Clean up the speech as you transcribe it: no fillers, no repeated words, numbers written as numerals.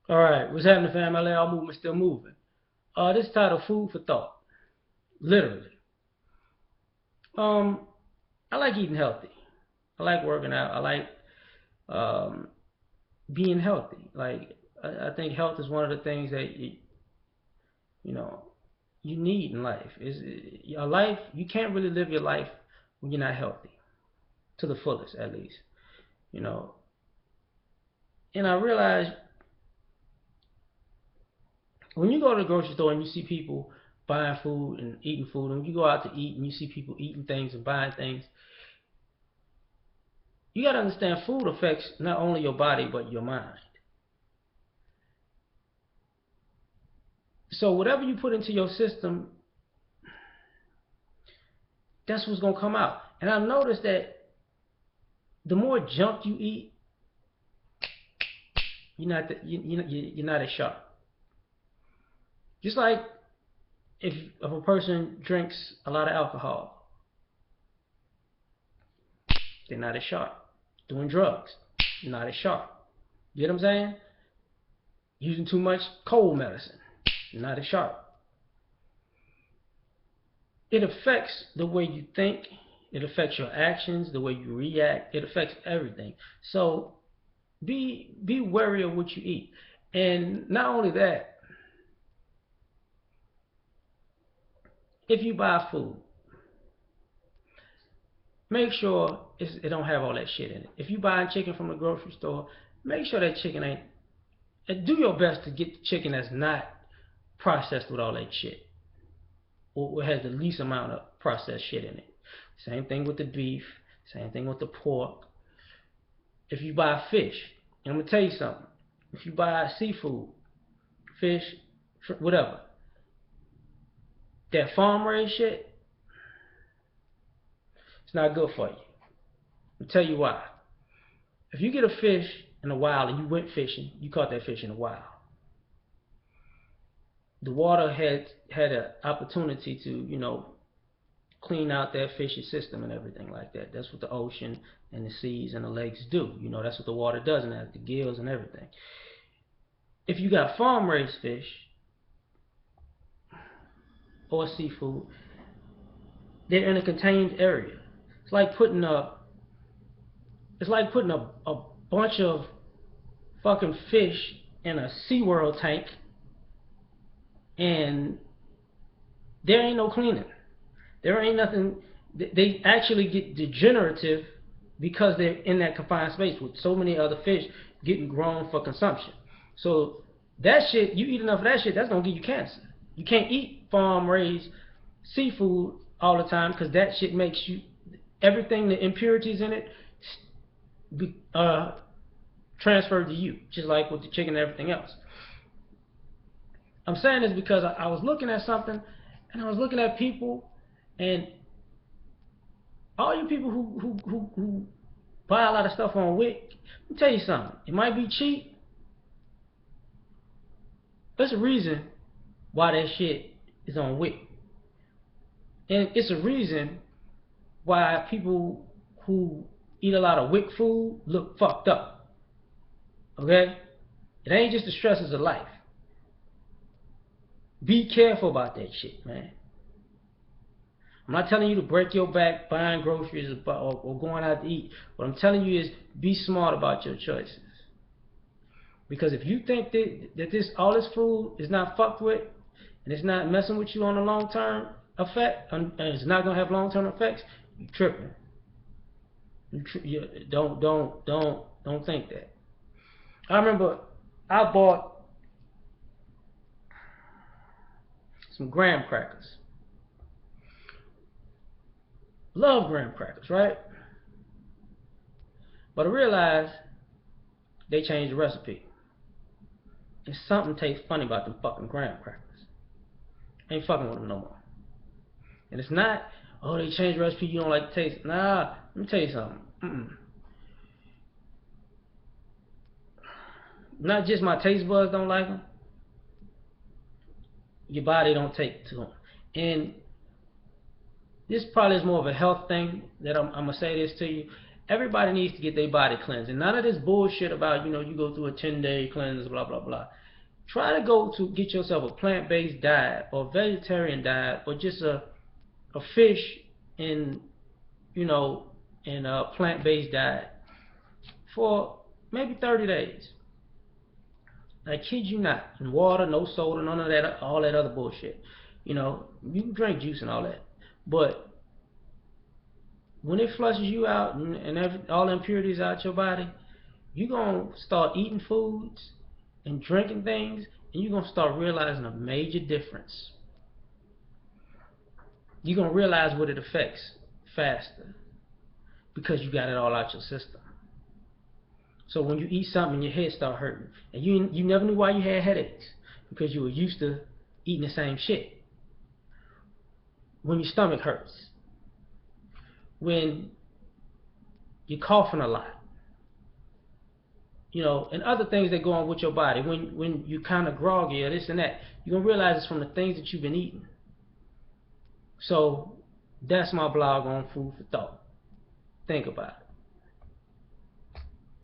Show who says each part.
Speaker 1: All right, what's happening, fam? L.A.R movement still moving. This is titled "Food for Thought." Literally. Um, I like eating healthy. I like working out. I like um being healthy. Like I think health is one of the things that you know you need in life. Is your life? You can't really live your life when you're not healthy to the fullest, at least. You know. And I realize when you go to the grocery store and you see people buying food and eating food, and when you go out to eat and you see people eating things and buying things, you got to understand food affects not only your body but your mind. So whatever you put into your system, that's what's gonna come out. And I've noticed that the more junk you eat, you're not as sharp. Just like if a person drinks a lot of alcohol, they're not as sharp. Doing drugs, not as sharp. You get what I'm saying? Using too much cold medicine, not as sharp. It affects the way you think. It affects your actions, the way you react. It affects everything. So be wary of what you eat. And not only that, if you buy food, make sure it don't have all that shit in it. If you buying chicken from the grocery store, make sure that chicken ain't. Do your best to get the chicken that's not processed with all that shit, or has the least amount of processed shit in it. Same thing with the beef. Same thing with the pork. If you buy fish, and I'm gonna tell you something. If you buy seafood, fish, whatever, that farm raised shit, it's not good for you. I'll tell you why. If you get a fish in the wild and you went fishing, you caught that fish in the wild. The water had an opportunity to, clean out that fish's system and everything like that. That's what the ocean and the seas and the lakes do. That's what the water does, and that the gills and everything. If you got farm raised fish or seafood, they're in a contained area. It's like putting a it's like putting a bunch of fucking fish in a SeaWorld tank, and there ain't no cleaning. There ain't nothing. They actually get degenerative because they're in that confined space with so many other fish getting grown for consumption. So that shit, you eat enough of that shit, that's gonna give you cancer. You can't eat farm raised seafood all the time because that shit makes you everything the impurities in it uh, transferred to you, just like with the chicken and everything else. I'm saying this because I was looking at something, and I was looking at people, and all you people who buy a lot of stuff on Wick, let me tell you something. It might be cheap. There's a reason why that shit is on Wick, and it's a reason why people who eat a lot of Wick food look fucked up. Okay, it ain't just the stresses of life. Be careful about that shit, man. I'm not telling you to break your back buying groceries or going out to eat. What I'm telling you is be smart about your choices. Because if you think that this all this food is not fucked with and it's not messing with you on a long term effect and it's not gonna have long term effects, you tripping. Don't think that. I remember I bought some graham crackers. Love graham crackers, right? But I realized they changed the recipe. And something tastes funny about them fucking graham crackers. I ain't fucking with them no more. And it's not, oh, they changed the recipe, you don't like the taste. Nah, let me tell you something. Not just my taste buds don't like them, your body don't take to them. And this probably is more of a health thing that I'm gonna say this to you. Everybody needs to get their body cleansed. And none of this bullshit about, you go through a 10-day cleanse, blah, blah, blah. Try to go to get yourself a plant-based diet or vegetarian diet or just a fish and, and a plant-based diet for maybe 30 days. I kid you not. And water, no soda, none of that, all that other bullshit. You can drink juice and all that. But when it flushes you out and all the impurities out your body, you're going to start eating foods and drinking things, and you're going to start realizing a major difference. You're going to realize what it affects faster because you got it all out your system. So when you eat something, your head start hurting. And you never knew why you had headaches because you were used to eating the same shit. When your stomach hurts. When you're coughing a lot. And other things that go on with your body. When you kind of groggy or this and that, you're going to realize it's from the things that you've been eating. So that's my blog on food for thought. Think about it.